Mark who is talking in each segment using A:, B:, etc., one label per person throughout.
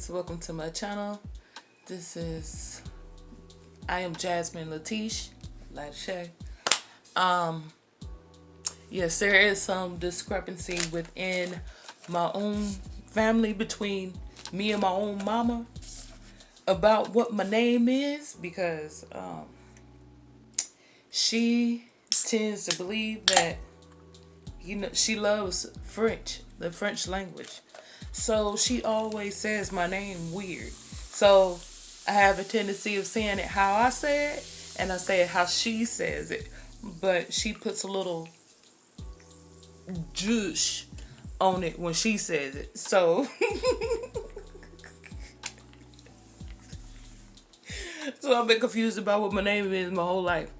A: guys, welcome to my channel. I am Jasminelatishea. Yes, there is some discrepancy within my own family between me and my own mama about what my name is, because she tends to believe that, she loves French, the French language. So she always says my name weird. So I have a tendency of saying it how I say it, and I say it how she says it. But she puts a little juice on it when she says it. So so I've been confused about what my name is my whole life.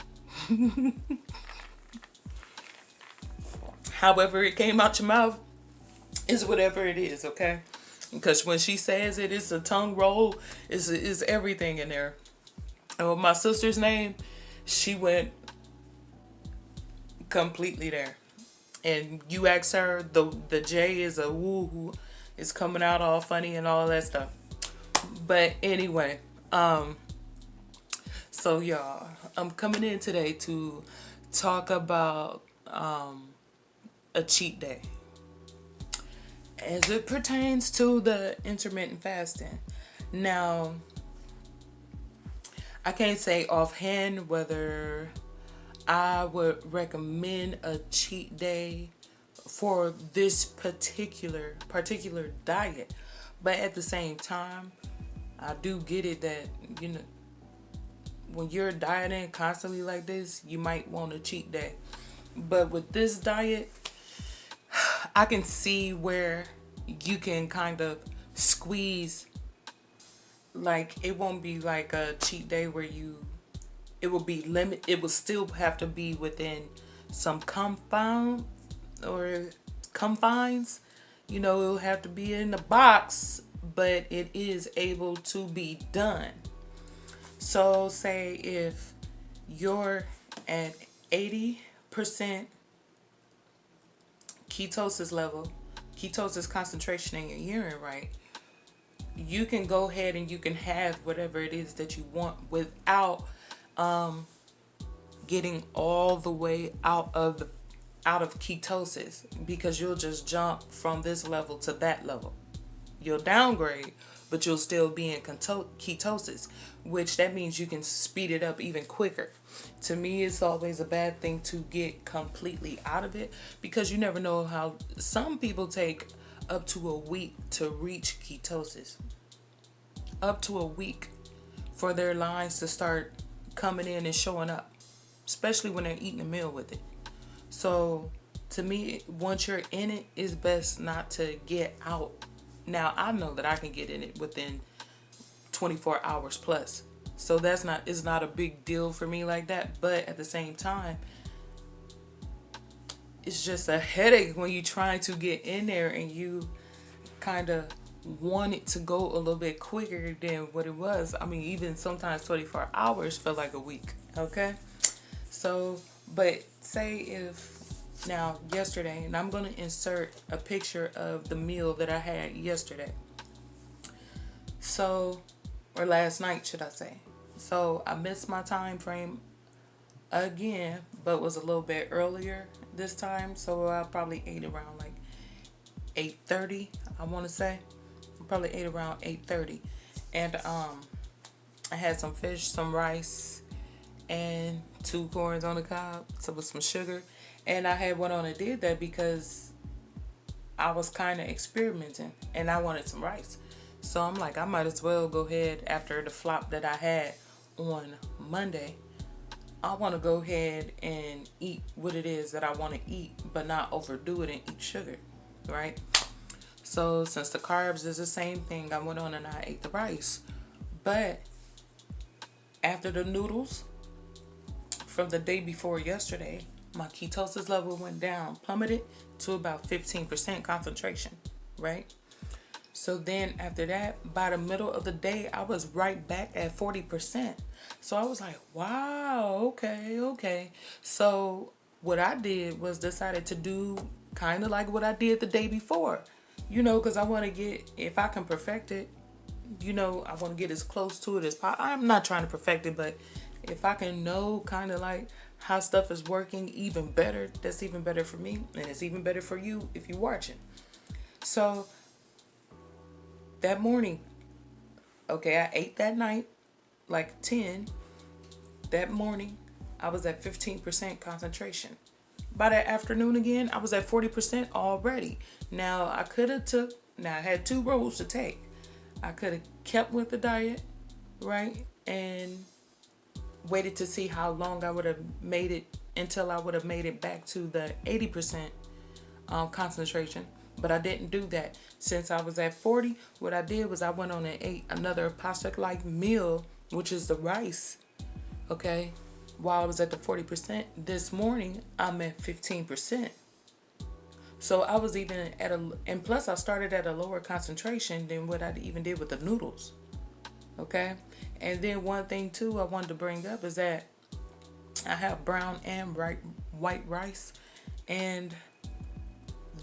A: However it came out your mouth is whatever it is, okay? Because when she says it, it's a tongue roll, is everything in there. And with my sister's name, she went completely there. And you ask her, the J is a woo-hoo. It's coming out all funny and all that stuff. But anyway, so y'all, I'm coming in today to talk about a cheat day as it pertains to the intermittent fasting. Now, I can't say offhand whether I would recommend a cheat day for this particular diet, but at the same time, I do get it that, when you're dieting constantly like this, you might want a cheat day. But with this diet, I can see where you can kind of squeeze, like, it won't be like a cheat day where it will be limit. It will still have to be within some confines. It'll have to be in the box, but it is able to be done. So say if you're at 80% ketosis level, ketosis concentration in your urine, right? You can go ahead and you can have whatever it is that you want without getting all the way out of ketosis, because you'll just jump from this level to that level. You'll downgrade, but you'll still be in ketosis, which that means you can speed it up even quicker. To me, it's always a bad thing to get completely out of it, because you never know how some people take up to a week to reach ketosis. Up to a week for their lines to start coming in and showing up, especially when they're eating a meal with it. So to me, once you're in it, it's best not to get out. Now, I know that I can get in it within 24 hours plus. So it's not a big deal for me like that. But at the same time, it's just a headache when you're trying to get in there and you kind of want it to go a little bit quicker than what it was. I mean, even sometimes 24 hours feel like a week, okay? So, but say if now yesterday, and I'm going to insert a picture of the meal that I had yesterday. So, or last night, should I say. So, I missed my time frame again, but was a little bit earlier this time. So, I probably ate around like 8:30, I want to say. Probably ate around 8:30. And I had some fish, some rice, and 2 corns on the cob, so with some sugar. And I had went on and did that because I was kind of experimenting and I wanted some rice. So I'm like, I might as well go ahead after the flop that I had on Monday. I want to go ahead and eat what it is that I want to eat, but not overdo it and eat sugar, right? So since the carbs is the same thing, I went on and I ate the rice. But after the noodles from the day before yesterday, my ketosis level went down, plummeted to about 15% concentration, right? So then after that, by the middle of the day, I was right back at 40%. So I was like, wow, okay. So what I did was decided to do kind of like what I did the day before, because I want to get, if I can perfect it, you know, I want to get as close to it as possible. I'm not trying to perfect it, but if I can know kind of like how stuff is working even better, that's even better for me. And it's even better for you if you're watching. So that morning, okay, I ate that night, like 10. That morning, I was at 15% concentration. By that afternoon again, I was at 40% already. Now, I had 2 roads to take. I could have kept with the diet, right? And waited to see how long I would have made it until I would have made it back to the 80% concentration. But I didn't do that. Since I was at 40, what I did was I went on and ate another pasta-like meal, which is the rice, okay? While I was at the 40%, this morning, I'm at 15%. So I was even at and plus I started at a lower concentration than what I even did with the noodles, okay? And then one thing too I wanted to bring up is that I have brown and white rice, and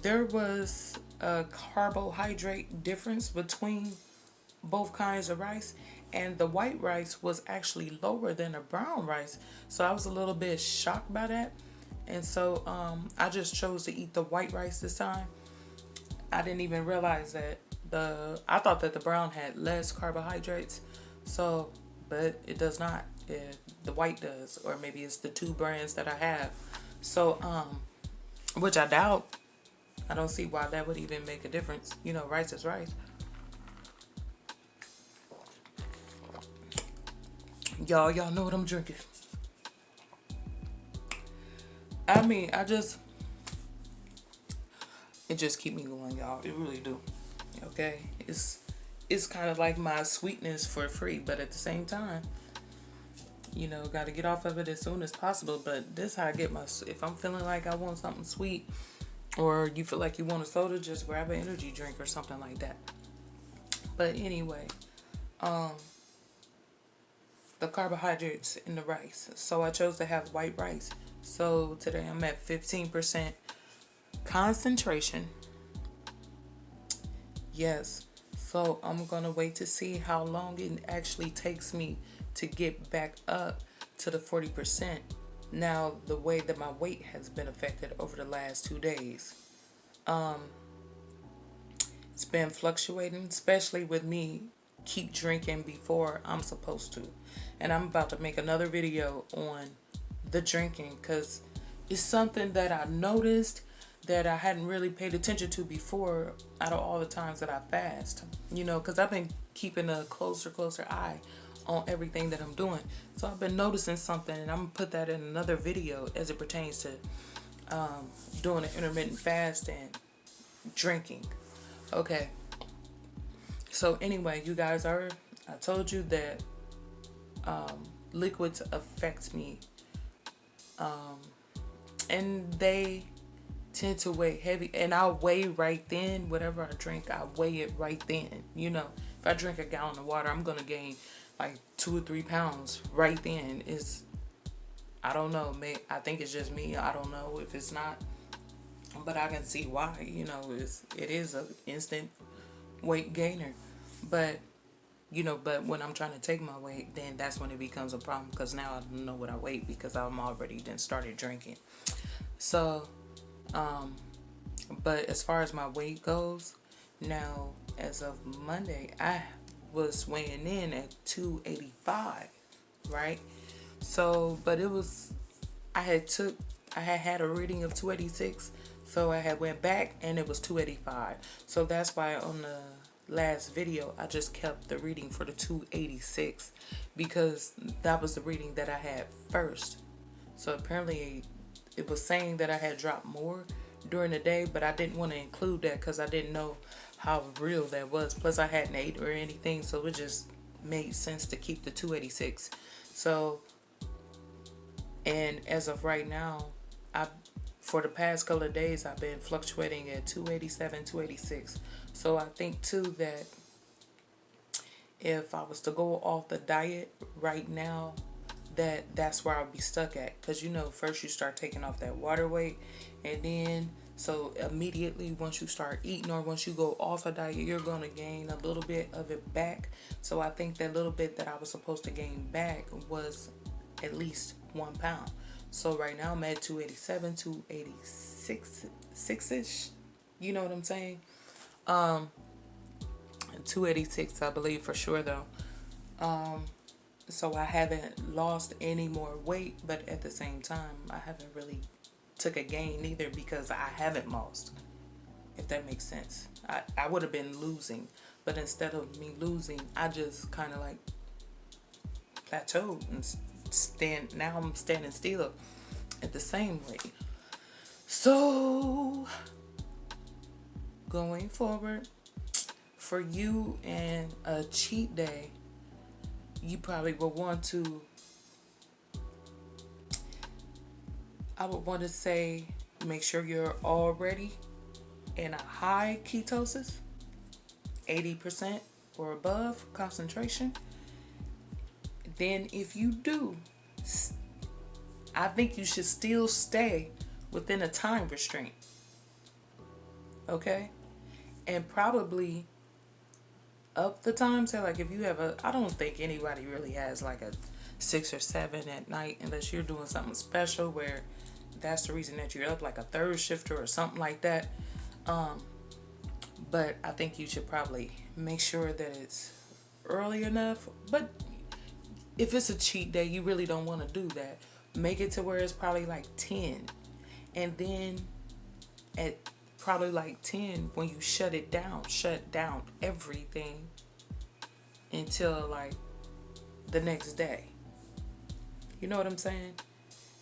A: there was a carbohydrate difference between both kinds of rice, and the white rice was actually lower than the brown rice. So I was a little bit shocked by that. And so I just chose to eat the white rice this time. I didn't even realize that I thought that the brown had less carbohydrates. So, but it does not. The white does, or maybe it's the 2 brands that I have. So, which I doubt. I don't see why that would even make a difference. You know, rice is rice. Y'all know what I'm drinking. I mean, it just keep me going, y'all. It really do. Okay? It's kind of like my sweetness for free, but at the same time, you know, got to get off of it as soon as possible. But this how I get if I'm feeling like I want something sweet, or you feel like you want a soda, just grab an energy drink or something like that. But anyway, the carbohydrates in the rice. So I chose to have white rice. So today I'm at 15% concentration. Yes. So I'm going to wait to see how long it actually takes me to get back up to the 40%. Now, the way that my weight has been affected over the last 2 days, it's been fluctuating, especially with me keep drinking before I'm supposed to. And I'm about to make another video on the drinking, because it's something that I noticed that I hadn't really paid attention to before out of all the times that I fast. You know, because I've been keeping a closer eye on everything that I'm doing. So I've been noticing something, and I'm going to put that in another video as it pertains to doing an intermittent fast and drinking. Okay. So anyway, you guys I told you that liquids affect me. And they tend to weigh heavy, and I'll weigh right then. Whatever I drink, I weigh it right then. You know, if I drink a gallon of water, I'm gonna gain like 2 or 3 pounds right then. I don't know, I think it's just me. I don't know if it's not, but I can see why. You know, it is an instant weight gainer. But you know, but when I'm trying to take my weight, then that's when it becomes a problem, because now I don't know what I weigh because I'm already then started drinking. So, but as far as my weight goes, now as of Monday, I was weighing in at 285, right? So, but it was, I had a reading of 286, so I had went back and it was 285. So that's why on the last video I just kept the reading for the 286, because that was the reading that I had first. So apparently it was saying that I had dropped more during the day, but I didn't want to include that because I didn't know how real that was. Plus I hadn't ate or anything, so it just made sense to keep the 286. So, and as of right now, for the past couple of days I've been fluctuating at 287, 286. So I think too that if I was to go off the diet right now, that's where I'll be stuck at. Because you know, first you start taking off that water weight, and then So immediately once you start eating or once you go off a diet, you're going to gain a little bit of it back. So I think that little bit that I was supposed to gain back was at least 1 pound. So right now I'm at 287, 286-ish. You know what I'm saying? 286, I believe for sure though. So I haven't lost any more weight, but at the same time, I haven't really took a gain either because I haven't lost, if that makes sense. I would have been losing, but instead of me losing, I just kind of like plateaued and now I'm standing still at the same weight. So going forward, for you and a cheat day, you probably will want to, I would want to say, make sure you're already in a high ketosis, 80% or above concentration. Then if you do, I think you should still stay within a time restraint. Okay? And probably up the time. So like if you have I don't think anybody really has like a 6 or 7 at night unless you're doing something special where that's the reason that you're up, like a third shifter or something like that. But I think you should probably make sure that it's early enough. But if it's a cheat day, you really don't want to do that. Make it to where it's probably like 10. And then at probably like 10, when you shut down everything until like the next day. You know what I'm saying?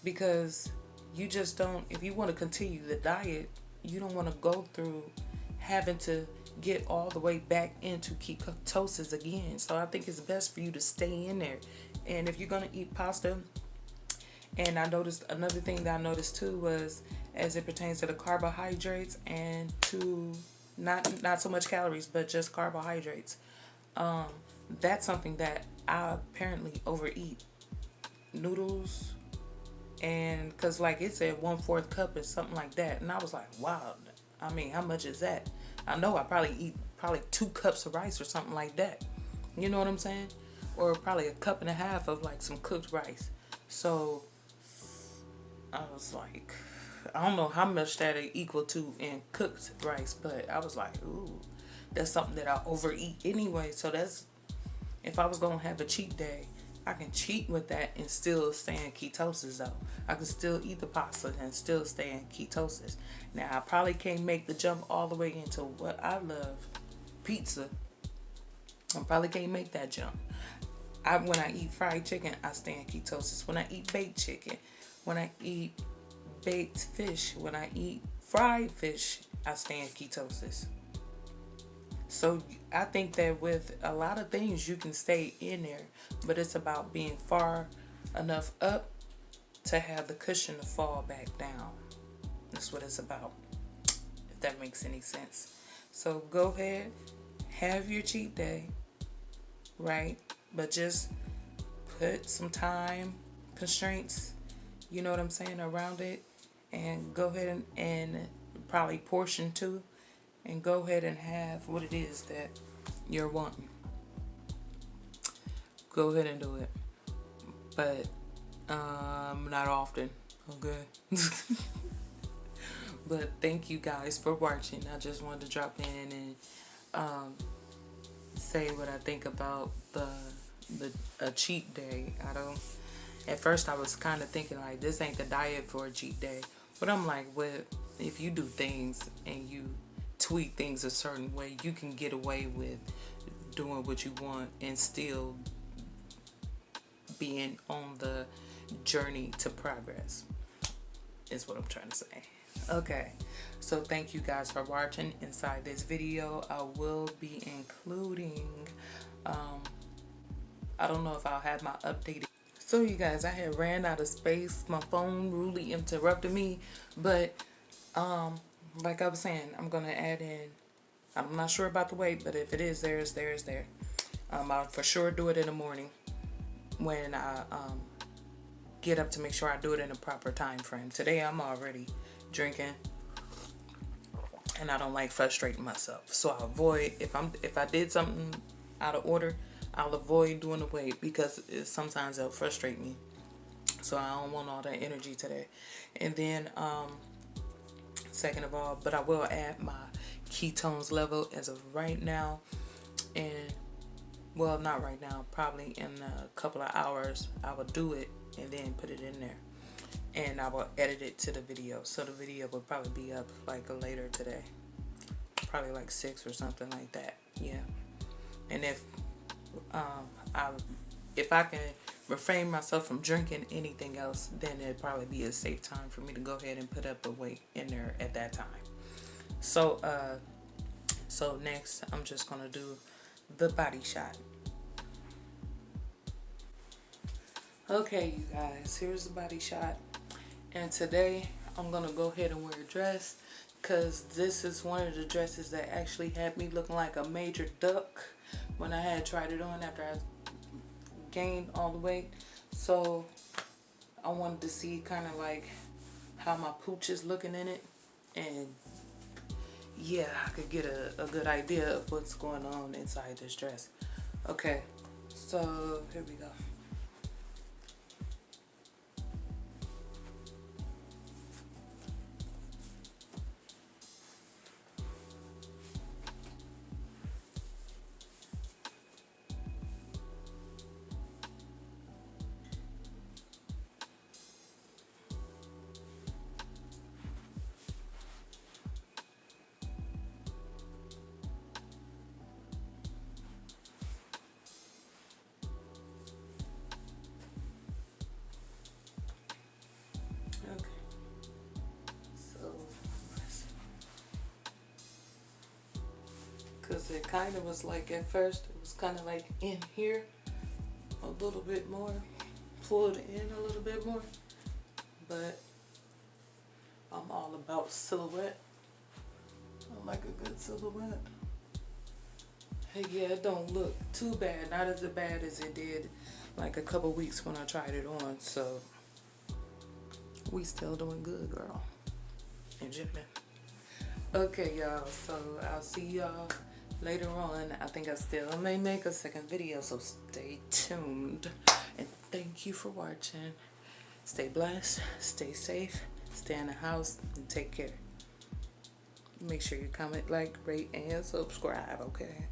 A: Because you just don't, if you want to continue the diet, you don't want to go through having to get all the way back into ketosis again. So I think it's best for you to stay in there. And if you're going to eat pasta, and I noticed another thing that I noticed too was as it pertains to the carbohydrates and to not so much calories, but just carbohydrates. That's something that I apparently overeat. Noodles, and because like it said 1/4 cup or something like that, and I was like, wow, I mean, how much is that? I know I probably eat 2 cups of rice or something like that. You know what I'm saying? Or probably 1.5 cups of like some cooked rice. So I was like, I don't know how much that is equal to in cooked rice, but I was like, ooh, that's something that I overeat anyway. So that's, if I was gonna have a cheat day, I can cheat with that and still stay in ketosis though. I can still eat the pasta and still stay in ketosis. Now I probably can't make the jump all the way into what I love, pizza. I probably can't make that jump. When I eat fried chicken, I stay in ketosis. When I eat baked chicken, when I eat baked fish, when I eat fried fish, I stay in ketosis. So I think that with a lot of things you can stay in there, but it's about being far enough up to have the cushion to fall back down. That's what it's about, if that makes any sense. So go ahead, have your cheat day, right? But just put some time constraints, you know what I'm saying, around it, and go ahead and probably portion too, and go ahead and have what it is that you're wanting. Go ahead and do it, but not often, okay? But thank you guys for watching. I just wanted to drop in and say what I think about a cheat day. At first I was kind of thinking like, this ain't the diet for a cheat day, but I'm like, if you do things and you tweak things a certain way, you can get away with doing what you want and still being on the journey to progress, is what I'm trying to say. Okay, so thank you guys for watching. Inside this video I will be including I don't know if I'll have my updated. So you guys, I had ran out of space. My phone really interrupted me, but like I was saying, I'm gonna add in, I'm not sure about the weight, but if it is there, it's there, it's there. I'll for sure do it in the morning when I get up, to make sure I do it in a proper time frame. Today I'm already drinking and I don't like frustrating myself. So I avoid, if I did something out of order, I'll avoid doing the weight because sometimes it'll frustrate me. So I don't want all that energy today. And then second of all, but I will add my ketones level as of right now. And well, not right now, probably in a couple of hours I will do it and then put it in there. And I will edit it to the video. So the video will probably be up like later today. Probably like 6 or something like that. Yeah. And if I can refrain myself from drinking anything else, then it'd probably be a safe time for me to go ahead and put up the weight in there at that time. So so next I'm just gonna do the body shot. Okay, you guys, here's the body shot. And today I'm gonna go ahead and wear a dress, because this is one of the dresses that actually had me looking like a major duck when I had tried it on after I gained all the weight. So I wanted to see kind of like how my pooch is looking in it, and yeah, I could get a good idea of what's going on inside this dress. Okay, so here we go. Because it kind of was like, at first, it was kind of like in here a little bit more, pulled in a little bit more, but I'm all about silhouette. I like a good silhouette. Hey, yeah, it don't look too bad, not as bad as it did like a couple weeks when I tried it on, so we still doing good, girl and gentlemen. Okay, y'all, so I'll see y'all later on. I think I still may make a second video, so stay tuned. And thank you for watching. Stay blessed, stay safe, stay in the house, and take care. Make sure you comment, like, rate, and subscribe, okay?